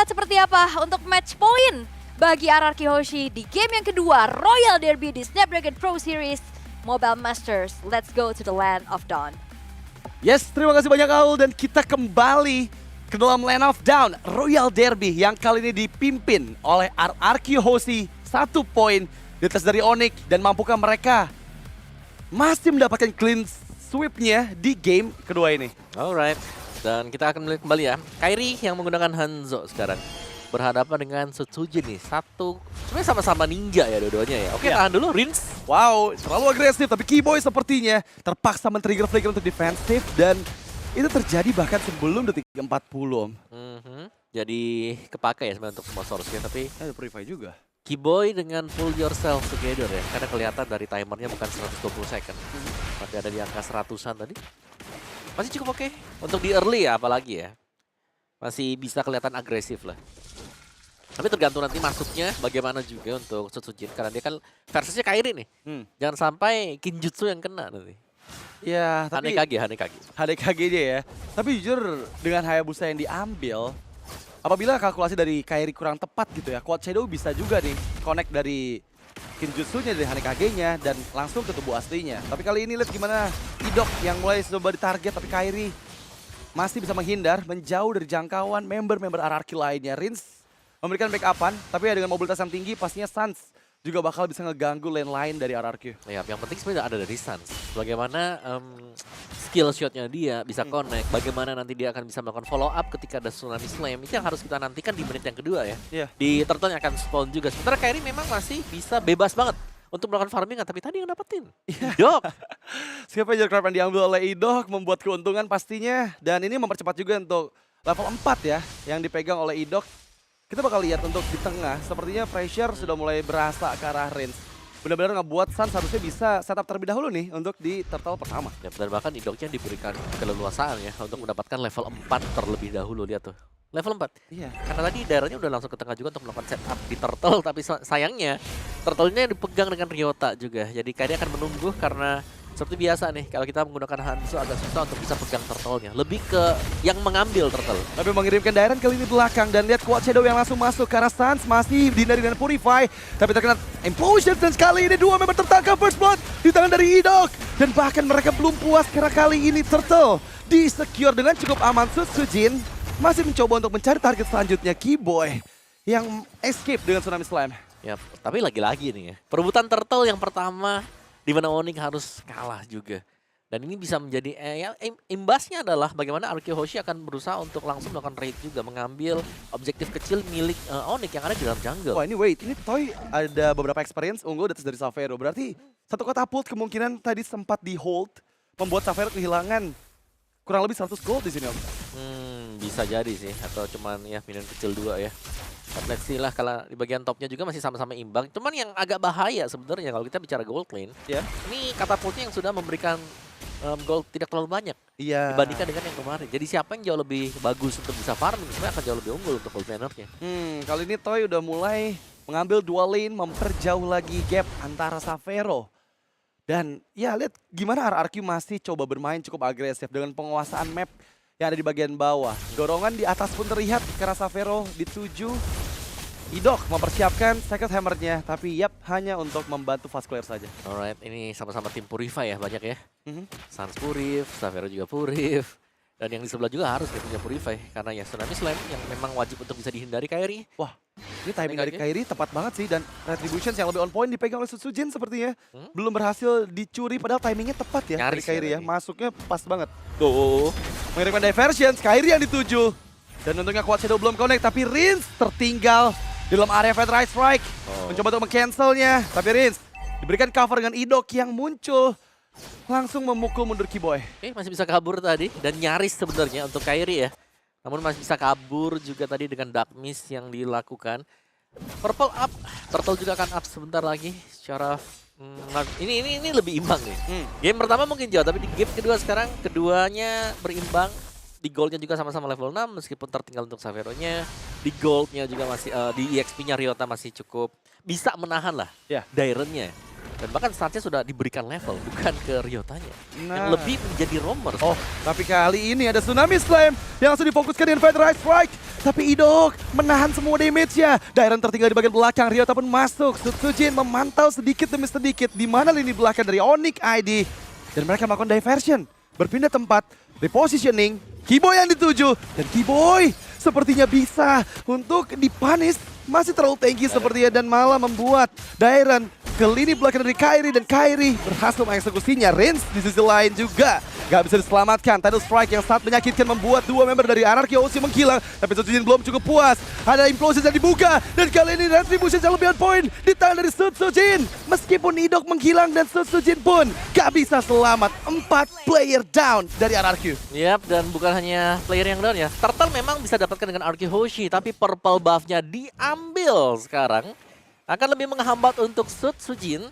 seperti apa untuk match point bagi RRQ Hoshi di game yang kedua Royal Derby di Snapdragon Pro Series Mobile Masters. Let's go to the land of Dawn. Yes, terima kasih banyak Aul dan kita kembali ke dalam Land of Dawn Royal Derby yang kali ini dipimpin oleh RRQ Hoshi. 1 poin di atas dari Onyx dan mampukah mereka masih mendapatkan clean sweep-nya di game kedua ini. Alright, dan kita akan melihat kembali ya. Kairi yang menggunakan Hanzo sekarang berhadapan dengan Setsujin nih. Sebenarnya sama-sama ninja ya dua-duanya ya. Oke, tahan dulu, Rins. Wow, terlalu agresif tapi Keyboy sepertinya terpaksa men-trigger flicker untuk defensif dan itu terjadi bahkan sebelum detik 40 Om. Jadi kepakai ya sebenarnya untuk semua source-nya, tapi Ada Purify juga. Keyboy dengan pull yourself together ya. Karena kelihatan dari timernya bukan 120 second. Masih ada di angka 100-an tadi. Masih cukup oke. Untuk di early ya apalagi ya. Masih bisa kelihatan agresif lah. Tapi tergantung nanti masuknya bagaimana juga untuk Setsujin. Karena dia kan versusnya Kairi nih. Jangan sampai Kinjutsu yang kena nanti. Ya, tapi Hanekage. HDKG dia ya. Tapi jujur dengan Hayabusa yang diambil, apabila kalkulasi dari Kairi kurang tepat gitu ya, Quad Shadow bisa juga nih connect dari Kinjutsunya dari Hanekage-nya dan langsung ke tubuh aslinya. Tapi kali ini lihat gimana Idok yang mulai coba ditarget tapi Kairi masih bisa menghindar, menjauh dari jangkauan member-member RRQ lainnya. Rins memberikan backup-an, tapi ya dengan mobilitas yang tinggi pastinya Sans juga bakal bisa ngeganggu lane lain dari RRQ. Ya, yang penting sebenarnya ada dari Sans. Bagaimana skill shotnya dia bisa connect, bagaimana nanti dia akan bisa melakukan follow up ketika ada Tsunami Slam. Itu yang harus kita nantikan di menit yang kedua ya. Iya. Di turtle yang akan spawn juga. Sementara Kairi memang masih bisa bebas banget untuk melakukan farming, tapi tadi yang dapetin Idok. Scavenger Trap yang diambil oleh Idok membuat keuntungan pastinya. Dan ini mempercepat juga untuk level 4 ya, yang dipegang oleh Idok. Kita bakal lihat untuk di tengah, sepertinya pressure sudah mulai berasa ke arah range. Benar-benar ngebuat Sans harusnya bisa setup terlebih dahulu nih untuk di turtle pertama. Ya, dan bahkan Idoknya diberikan keleluasaan ya untuk mendapatkan level 4 terlebih dahulu. Lihat tuh, level 4. Iya. Karena tadi daerahnya udah langsung ke tengah juga untuk melakukan setup di turtle, tapi sayangnya turtle-nya dipegang dengan Ryota juga. Jadi Kairi akan menunggu karena seperti biasa nih, kalau kita menggunakan Hanzo agak susah untuk bisa pegang turtle-nya. Lebih ke yang mengambil turtle. Tapi mengirimkan Dairen kali ini belakang dan lihat Quad Shadow yang langsung masuk ke arah Sans masih dihindari dengan Purify. Tapi terkena Implosion dan sekali ini 2 member tertangkap First Blood di tangan dari Idok. Dan bahkan mereka belum puas karena kali ini Turtle di-secure dengan cukup aman. Setsujin masih mencoba untuk mencari target selanjutnya, Keyboy yang escape dengan Tsunami Slam. Ya, tapi lagi-lagi nih ya, perebutan turtle yang pertama di mana Onyx harus kalah juga. Dan ini bisa menjadi imbasnya adalah bagaimana RRQ Hoshi akan berusaha untuk langsung melakukan raid juga, mengambil objektif kecil milik Onyx yang ada di dalam jungle. Wah ini wait, ini Toy ada beberapa experience unggul dari Savero. Berarti satu katapult kemungkinan tadi sempat di hold, membuat Savero kehilangan kurang lebih 100 gold di sini Om. Bisa jadi sih, atau cuman ya minion kecil 2 ya. But let's see lah, kalau di bagian topnya juga masih sama-sama imbang. Cuman yang agak bahaya sebenarnya kalau kita bicara gold lane, Ya. ini katapultnya yang sudah memberikan gold tidak terlalu banyak Iya. dibandingkan dengan yang kemarin. Jadi siapa yang jauh lebih bagus untuk bisa farming, sebenarnya akan jauh lebih unggul untuk gold lanernya. Kali ini Toy udah mulai mengambil dua lane, memperjauh lagi gap antara Savero. Dan ya lihat gimana RRQ masih coba bermain cukup agresif dengan penguasaan map yang ada di bagian bawah. Dorongan di atas pun terlihat karena Savero dituju. Idok mempersiapkan second hammernya, tapi yap hanya untuk membantu fast clear saja. Alright, ini sama-sama tim Purify ya banyak ya. Sans Purif, Savero juga Purif. Dan yang di sebelah juga harus dia punya Purify. Karena ya Tsunami Slam yang memang wajib untuk bisa dihindari Kairi. Wah, ini timing dari Kairi tepat banget sih. Dan Retributions yang lebih on point dipegang oleh Setsujin sepertinya. Belum berhasil dicuri, padahal timingnya tepat ya dari Nyaris Kairi ya. tadi. Masuknya pas banget. Tuh, mengirimkan diversions, Kairi yang dituju. Dan untungnya Quad Shadow belum connect, tapi Rins tertinggal di dalam area Fat Right Strike. Mencoba untuk meng-cancelnya, tapi Rins diberikan cover dengan Idok yang muncul. Langsung memukul mundur Keyboy. Oke, masih bisa kabur tadi dan nyaris sebenarnya untuk Kairi ya. Namun masih bisa kabur juga tadi dengan Dark Mist yang dilakukan. Purple up, Turtle juga akan up sebentar lagi. Secara ini lebih imbang nih. Game pertama mungkin jauh, tapi di game kedua sekarang keduanya berimbang. Di goldnya juga sama-sama level 6 meskipun tertinggal untuk Savero-nya. Di goldnya juga masih di EXP-nya Ryota masih cukup bisa menahan lah Ya. Dairen-nya. Dan bahkan startnya sudah diberikan level, bukan ke Ryotanya. Yang Nah. lebih menjadi roamer. Oh, tapi kali ini ada Tsunami Slam yang langsung difokuskan dengan Feather Strike. Tapi Idok menahan semua damage-nya. Dairon tertinggal di bagian belakang, Ryota pun masuk. Sutsujin memantau sedikit demi sedikit di mana lini belakang dari Onyx ID. Dan mereka melakukan diversion, berpindah tempat, repositioning. Kiboy yang dituju, dan Kiboy sepertinya bisa untuk dipanis. Masih terlalu tanky sepertinya dan malah membuat Dairon ke lini belakang dari Kairi dan Kairi berhasil mengeksekusinya. Rins di sisi lain juga gak bisa diselamatkan. Tidal Strike yang sangat menyakitkan membuat dua member dari Anarchy OC menghilang. Tapi Sutsujin belum cukup puas. Ada implosion yang dibuka dan kali ini Retribution yang lebih on point di tangan dari Sutsujin. Meskipun Idok menghilang dan Sutsujin pun gak bisa selamat. 4 player down dari Anarchy. Yap, dan bukan hanya player yang down ya. Turtle memang bisa dapatkan dengan Arky Hoshi, tapi purple buff-nya diambil sekarang. Akan lebih menghambat untuk Sutsujin.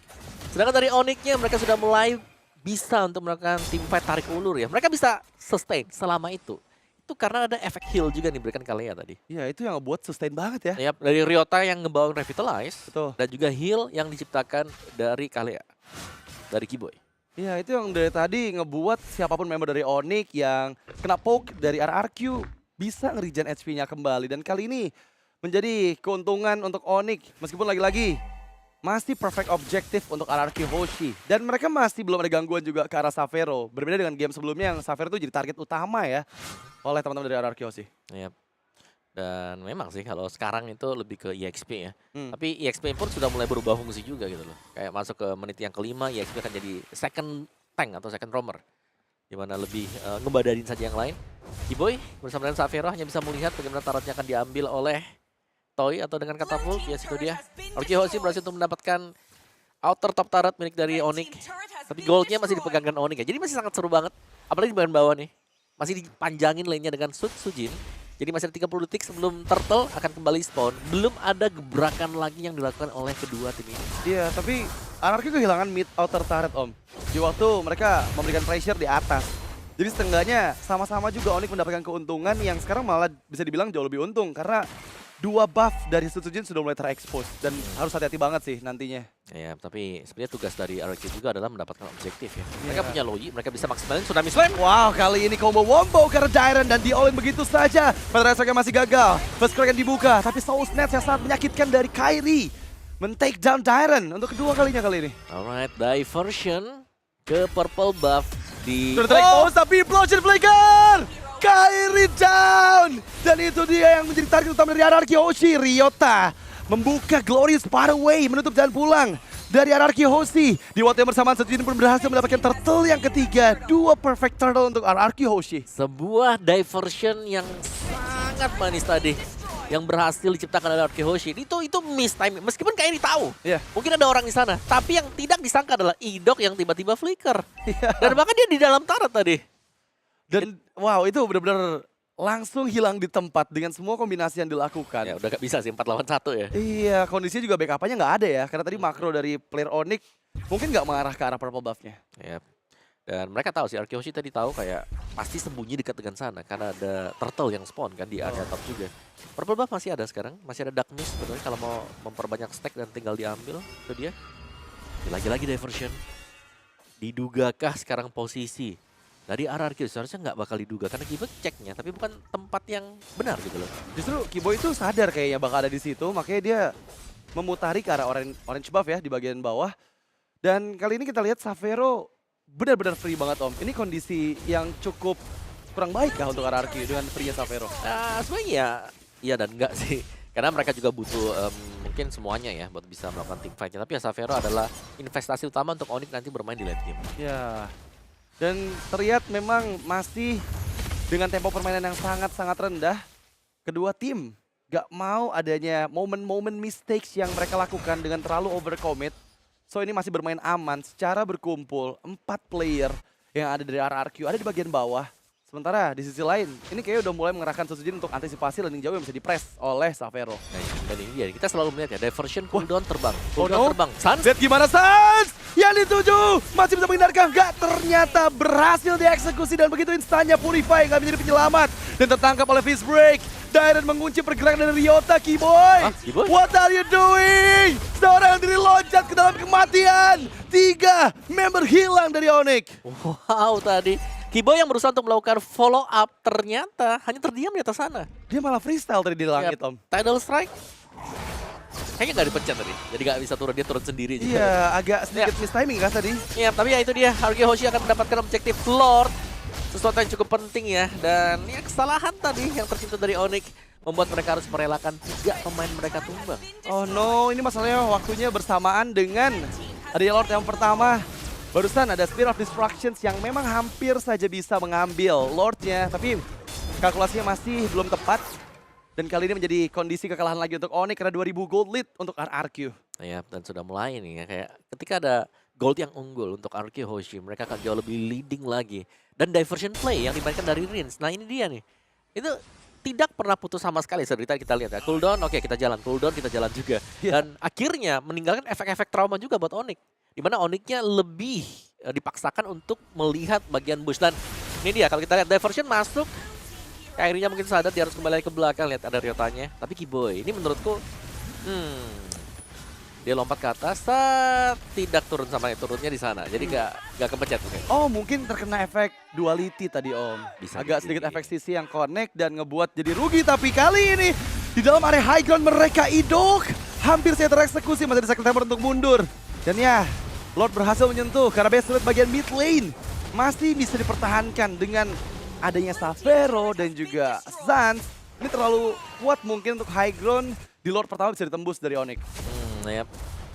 Sedangkan dari Onyx-nya mereka sudah mulai bisa untuk melakukan teamfight tarik ulur ya. Mereka bisa sustain selama itu. Itu karena ada efek heal juga nih diberikan Kalea tadi. Ya itu yang ngebuat sustain banget ya. Yap, dari Ryota yang ngebawa Revitalize. Betul. Dan juga heal yang diciptakan dari Kalea. Dari Kiboy. Iya itu yang dari tadi ngebuat siapapun member dari Onyx yang kena poke dari RRQ bisa nge-regen HP-nya kembali. Dan kali ini menjadi keuntungan untuk Onyx meskipun lagi-lagi masih perfect objektif untuk RRQ Hoshi. Dan mereka masih belum ada gangguan juga ke arah Xavero. Berbeda dengan game sebelumnya yang Xavero itu jadi target utama ya oleh teman-teman dari RRQ Hoshi. Yap. Dan memang sih kalau sekarang itu lebih ke EXP ya. Hmm. Tapi EXP pun sudah mulai berubah fungsi juga gitu loh. Kayak masuk ke menit yang kelima, EXP akan jadi second tank atau second roamer. Dimana lebih ngebadarin saja yang lain. Kiboy bersama dengan Xavero hanya bisa melihat bagaimana tarotnya akan diambil oleh Toy atau dengan katapult. Ya situ dia. Arky Hoshi berhasil untuk mendapatkan outer top turret milik dari Onyx. Tapi goldnya masih dipegangkan Onyx ya. Jadi masih sangat seru banget. Apalagi di bagian bawah nih. Masih dipanjangin lainnya dengan Sutsujin. Jadi masih ada 30 detik sebelum Turtle akan kembali spawn. Belum ada gebrakan lagi yang dilakukan oleh kedua tim ini. Iya tapi Anarchy kehilangan mid outer turret om. Di waktu mereka memberikan pressure di atas. Jadi setengahnya sama-sama juga Onyx mendapatkan keuntungan yang sekarang malah bisa dibilang jauh lebih untung. Karena dua buff dari Sutsujin sudah mulai terekspos dan harus hati-hati banget sih nantinya. Ya, tapi sebenarnya tugas dari RRQ juga adalah mendapatkan objektif ya. Iya. Mereka punya Loyi, mereka bisa maksimalin Tsunami Slam. Wow, kali ini combo wombo karena Dairon dan di-all-in begitu saja. Feather Strike masih gagal. First crack yang dibuka, tapi Soul Snatch yang sangat menyakitkan dari Kairi. Men-take down Dairon untuk kedua kalinya kali ini. Alright, diversion ke purple buff di... Sudah terekspos tapi Implosion Flicker! Kairi down! Dan itu dia yang menjadi target utama dari Anarchy Hoshi. Ryota membuka Glorious Pathway, menutup jalan pulang dari Anarchy Hoshi. Di waktu yang bersamaan Sutsujin pun berhasil mendapatkan turtle yang ketiga. Dua perfect turtle untuk Anarchy Hoshi. Sebuah diversion yang sangat manis tadi. Yang berhasil diciptakan oleh Arky Hoshi. Itu miss timing. Meskipun Kairi tahu. Iya. Mungkin ada orang di sana. Tapi yang tidak disangka adalah Idok yang tiba-tiba flicker. Iya. Dan bahkan dia di dalam turret tadi. Dan wow itu benar-benar langsung hilang di tempat dengan semua kombinasi yang dilakukan. Ya udah gak bisa sih 4 lawan 1 ya. Iya, kondisinya juga backup-nya nggak ada ya. Karena tadi makro dari player Onyx mungkin nggak mengarah ke arah purple buff-nya. Yap. Dan mereka tahu sih, Arky Hoshi tadi tahu kayak pasti sembunyi dekat dengan sana. Karena ada turtle yang spawn kan di area top juga. Purple buff masih ada sekarang. Masih ada Dark Mist sebenarnya kalau mau memperbanyak stack dan tinggal diambil. Itu dia. Lagi-lagi diversion. Didugakah sekarang posisi dari RRQ? Seharusnya nggak bakal diduga karena Kiboy ceknya, tapi bukan tempat yang benar gitu loh. Justru Kiboy itu sadar kayaknya bakal ada di situ, makanya dia memutari ke arah orange buff ya di bagian bawah. Dan kali ini kita lihat Xavero benar-benar free banget om. Ini kondisi yang cukup kurang baik kah untuk RRQ dengan free-nya Xavero? Nah, sebenarnya iya dan enggak sih. Karena mereka juga butuh mungkin semuanya ya buat bisa melakukan team fight-nya. Tapi ya Xavero adalah investasi utama untuk Onyx nanti bermain di late game. Ya. Dan terlihat memang masih dengan tempo permainan yang sangat-sangat rendah. Kedua tim gak mau adanya momen-momen mistakes yang mereka lakukan dengan terlalu overcommit. So ini masih bermain aman secara berkumpul. 4 player yang ada dari RRQ ada di bagian bawah. Sementara di sisi lain, ini kayaknya udah mulai mengerahkan Sutsujin untuk antisipasi landing jauh yang bisa dipress oleh Xavero. Nah, dan ini dia, kita selalu melihat ya, diversion cooldown terbang. Oh Cooldown no. terbang. Sans? Zed gimana Sans? Yang dituju masih bisa menghindarkan, nggak ternyata berhasil dieksekusi dan begitu instannya Purify nggak menjadi penyelamat dan tertangkap oleh Fist Break. Dairen mengunci pergerakan dari Ryota, Kiboy. Kiboy? What are you doing? Seorang diri loncat ke dalam kematian. 3 member hilang dari Onyx. Wow tadi. Kiboy yang berusaha untuk melakukan follow up ternyata hanya terdiam di atas sana. Dia malah freestyle tadi di langit, Om. Tidal Strike. Kayaknya nggak dipencet tadi. Jadi nggak bisa turun, dia turun sendiri. Iya, agak sedikit miss timing kan tadi. Iya, tapi ya itu dia. RK Hoshi akan mendapatkan objektif Lord. Sesuatu yang cukup penting ya. Dan ya kesalahan tadi yang tercipta dari Onyx membuat mereka harus merelakan 3 pemain mereka tumbang. Oh no, ini masalahnya waktunya bersamaan dengan adanya Lord yang pertama. Barusan ada Spear of Destructions yang memang hampir saja bisa mengambil Lordnya. Tapi kalkulasinya masih belum tepat. Dan kali ini menjadi kondisi kekalahan lagi untuk Onyx karena 2000 gold lead untuk RRQ. Ya, dan sudah mulai nih ya. Kayak ketika ada gold yang unggul untuk RK Hoshi, mereka akan jauh lebih leading lagi. Dan diversion play yang dimainkan dari Rins. Nah ini dia nih. Itu tidak pernah putus sama sekali. Seperti tadi kita lihat ya. Cooldown, oke kita jalan. Cooldown, kita jalan juga. Dan akhirnya meninggalkan efek-efek trauma juga buat Onyx. Dimana Onyx-nya lebih dipaksakan untuk melihat bagian bush. Dan ini dia, kalau kita lihat diversion masuk. Kairinya mungkin sadar dia harus kembali ke belakang. Lihat ada Ryotanya. Tapi Kiboy, ini menurutku dia lompat ke atas, tidak turun sama turunnya di sana. Jadi gak kepencet mungkin. Oh mungkin terkena efek duality tadi Om. Bisa Agak jadi. sedikit efek sisi yang connect dan ngebuat jadi rugi. Tapi kali ini di dalam area high ground mereka Idok hampir saja tereksekusi. Masih ada Second Hammer untuk mundur. Dan ya, Lord berhasil menyentuh karena base rate bagian mid lane masih bisa dipertahankan dengan adanya Savero dan juga Sans. Ini terlalu kuat mungkin untuk high ground. Di Lord pertama bisa ditembus dari Onyx. Ya,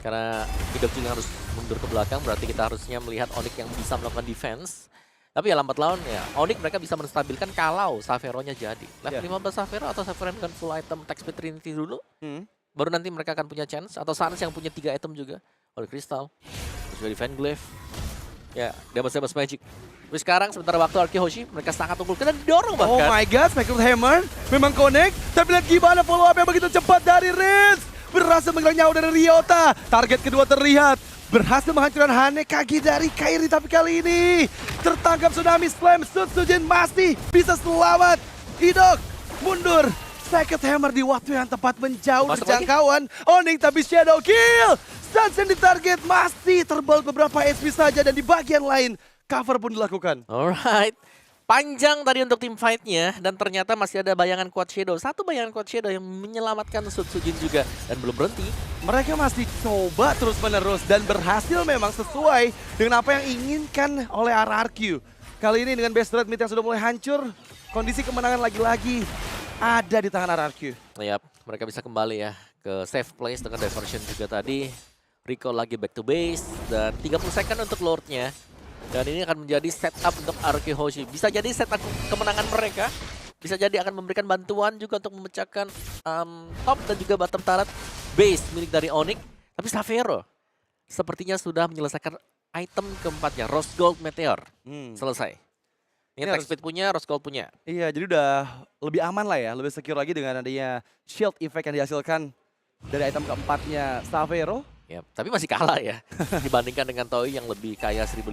karena Idok juga harus mundur ke belakang, berarti kita harusnya melihat Onyx yang bisa melakukan defense. Tapi ya lambat laun ya, Onyx mereka bisa menstabilkan kalau Savero-nya jadi. Level 15 Savero atau Savero dengan full item Tech Speed Trinity dulu. Baru nanti mereka akan punya chance. Atau Sans yang punya 3 item juga. Holy Crystal, terus juga Divine Glaive. Ya, Damage Magic. Tapi sekarang sementara waktu RK Hoshi mereka sangat unggul dan didorong Oh bahkan. my god, Spectral Hammer memang connect. Tapi lihat gimana follow up yang begitu cepat dari Riz. Berhasil menghilang nyawa dari Ryota. Target kedua terlihat. Berhasil menghancurkan Hane Kagi dari Kairi. Tapi kali ini tertangkap Tsunami Slam. Sutsujin masih bisa selamat. Idok mundur. Second Hammer di waktu yang tepat menjauh dari Masuk lagi. jangkauan. Onyx tapi Shadow Kill. Sans yang ditarget masih terbalut beberapa HP saja. Dan di bagian lain cover pun dilakukan. Alright. Panjang tadi untuk tim fight-nya dan ternyata masih ada bayangan Quad Shadow. Satu bayangan Quad Shadow yang menyelamatkan Sutsujin juga dan belum berhenti. Mereka masih coba terus-menerus dan berhasil memang sesuai dengan apa yang inginkan oleh RRQ. Kali ini dengan base rate mid yang sudah mulai hancur, kondisi kemenangan lagi-lagi ada di tangan RRQ. Yap, mereka bisa kembali ya ke safe place dengan diversion juga tadi. Recall lagi back to base dan 30 second untuk Lord-nya. Dan ini akan menjadi setup untuk RK Hoshi. Bisa jadi setup kemenangan mereka. Bisa jadi akan memberikan bantuan juga untuk memecahkan top dan juga bottom turret base milik dari Onyx. Tapi Savero sepertinya sudah menyelesaikan item keempatnya. Rose Gold Meteor. Selesai. Ini Tech Speed punya, Rose Gold punya. Iya, jadi udah lebih aman lah ya, lebih secure lagi dengan adanya shield effect yang dihasilkan dari item keempatnya Savero. Ya, tapi masih kalah ya dibandingkan dengan Toy yang lebih kaya 1.500.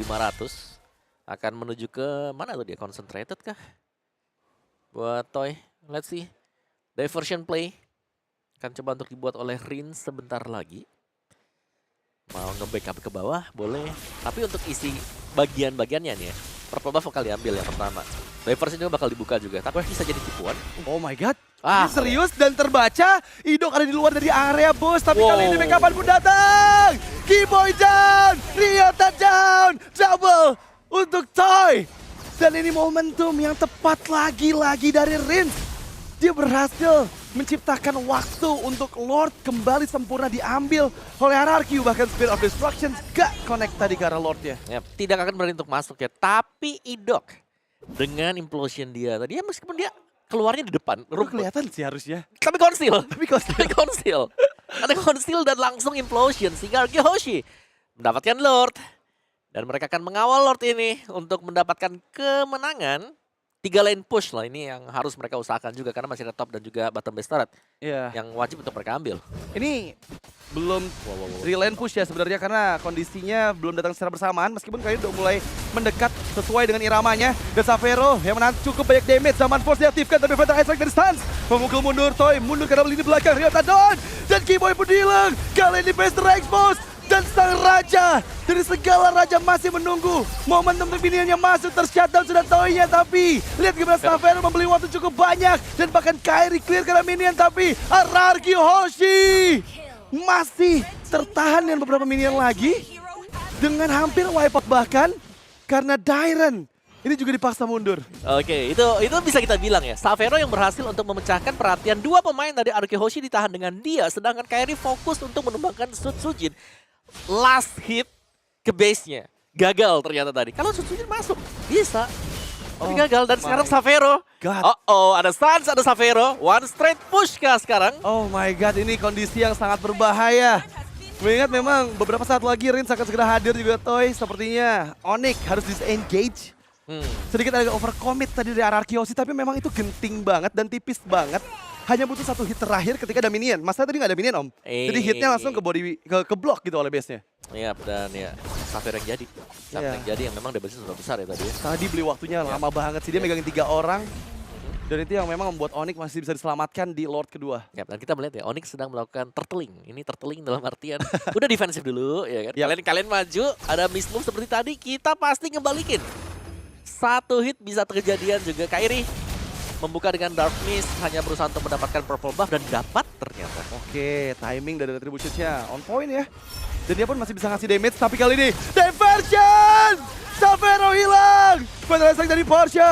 Akan menuju ke mana tuh dia? Concentrated kah? Buat Toy, let's see. Diversion play akan coba untuk dibuat oleh Rin sebentar lagi. Mau nge-backup ke bawah boleh, tapi untuk isi bagian-bagiannya nih ya. Purple buff bakal diambil yang pertama. Diversion juga bakal dibuka juga, tapi bisa jadi tipuan. Oh my god. Ah, Ini serius dan terbaca. Idok ada di luar dari area bos. Tapi Wow. kali ini backupan pun datang. Kiboy down. Ryota down. Double untuk Toy. Dan ini momentum yang tepat lagi-lagi dari Rins. Dia berhasil menciptakan waktu untuk Lord kembali sempurna diambil oleh RRQ. Bahkan Spear of Destruction gak connect tadi ke arah Lordnya. ya, tidak akan berani untuk masuk ya. Tapi Idok dengan implosion dia tadi ya meskipun dia keluarnya di depan. Kelihatan sih harusnya. Tapi konsil. Tapi kok Tapi konsil. Ada konsil dan langsung implosion. Sehingga RK Hoshi mendapatkan Lord. Dan mereka akan mengawal Lord ini untuk mendapatkan kemenangan. 3 lane push lah ini yang harus mereka usahakan juga karena masih ada top dan juga bottom base turret Iya. yang wajib untuk mereka ambil. Ini belum relane push ya sebenarnya karena kondisinya belum datang secara bersamaan meskipun kali ini udah mulai mendekat sesuai dengan iramanya. Dan Xavero yang menahan cukup banyak damage. Zaman Force diaktifkan tapi Phantom Attack dari stance. Memukul mundur Toy, mundur karena lini belakang. Ryota Don dan Keyboy pun hilang. Kali ini base terexpose. Dan sang raja dari segala raja masih menunggu momentum minion yang masuk tershutdown sudah Toy-nya. Tapi lihat gimana Xavero membeli waktu cukup banyak. Dan bahkan Kairi clear karena minion tapi RRQ Hoshi masih tertahan dengan beberapa minion lagi. Dengan hampir wipe out bahkan karena Dairen ini juga dipaksa mundur. Oke, itu bisa kita bilang ya. Xavero yang berhasil untuk memecahkan perhatian dua pemain dari RRQ Hoshi ditahan dengan dia. Sedangkan Kairi fokus untuk menumbangkan Sutsujin. Last hit ke base-nya. Gagal ternyata tadi. Kalau Sutsujin masuk, bisa. Tapi gagal dan sekarang Xavero. God. Ada Sans, ada Xavero. One straight push kah sekarang? Oh my god, ini kondisi yang sangat berbahaya. Mengingat memang beberapa saat lagi Rin akan segera hadir juga Toy. Sepertinya Onyx harus disengage. Sedikit agak overcommit tadi dari RRQ Hoshi, tapi memang itu genting banget dan tipis banget. Hanya butuh satu hit terakhir ketika ada minion. Masalah tadi nggak ada minion, Om. Jadi hitnya langsung ke body ke block gitu oleh base-nya. Iya, dan ya Xavero yang jadi. Xavero yang jadi yang memang damage-nya sudah besar ya tadi ya. Tadi beli waktunya lama banget sih, dia megangin 3 orang. Dan itu yang memang membuat Onyx masih bisa diselamatkan di Lord kedua. Ya, dan kita melihat ya Onyx sedang melakukan turtling. Ini turtling dalam artian udah defensif dulu ya kan. Yap. Kalian maju, ada miss move seperti tadi, kita pasti ngebalikin. Satu hit bisa terjadian juga. Kairi membuka dengan Dark Mist, hanya berusaha untuk mendapatkan purple buff dan dapat ternyata. Oke, timing dari retribution-nya on point ya. Dan dia pun masih bisa ngasih damage, tapi kali ini diversion! Xavero hilang! Phantom Attack dari Porsche.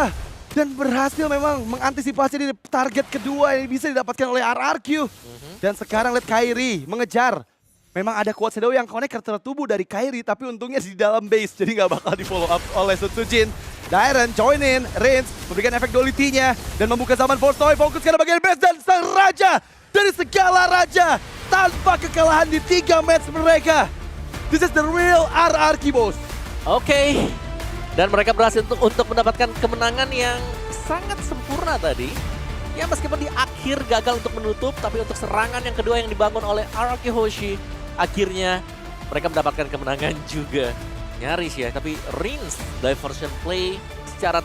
Dan berhasil memang mengantisipasi di target kedua yang bisa didapatkan oleh RRQ. Dan sekarang lihat Kairi mengejar. Memang ada Quad Shadow yang connect ke tertubuh dari Kairi, tapi untungnya di dalam base, jadi nggak bakal di follow up oleh Sutsujin. Dairen join in, Rins memberikan efek duality-nya dan membuka zaman Force Toy, fokus ke bagian base dan sang raja dari segala raja tanpa kekalahan di 3 match mereka. This is the real RRQ boss. Oke. Dan mereka berhasil untuk mendapatkan kemenangan yang sangat sempurna tadi. Ya meskipun di akhir gagal untuk menutup, tapi untuk serangan yang kedua yang dibangun oleh RRQ Hoshi, akhirnya mereka mendapatkan kemenangan juga. Nyaris ya, tapi Rins diversion play secara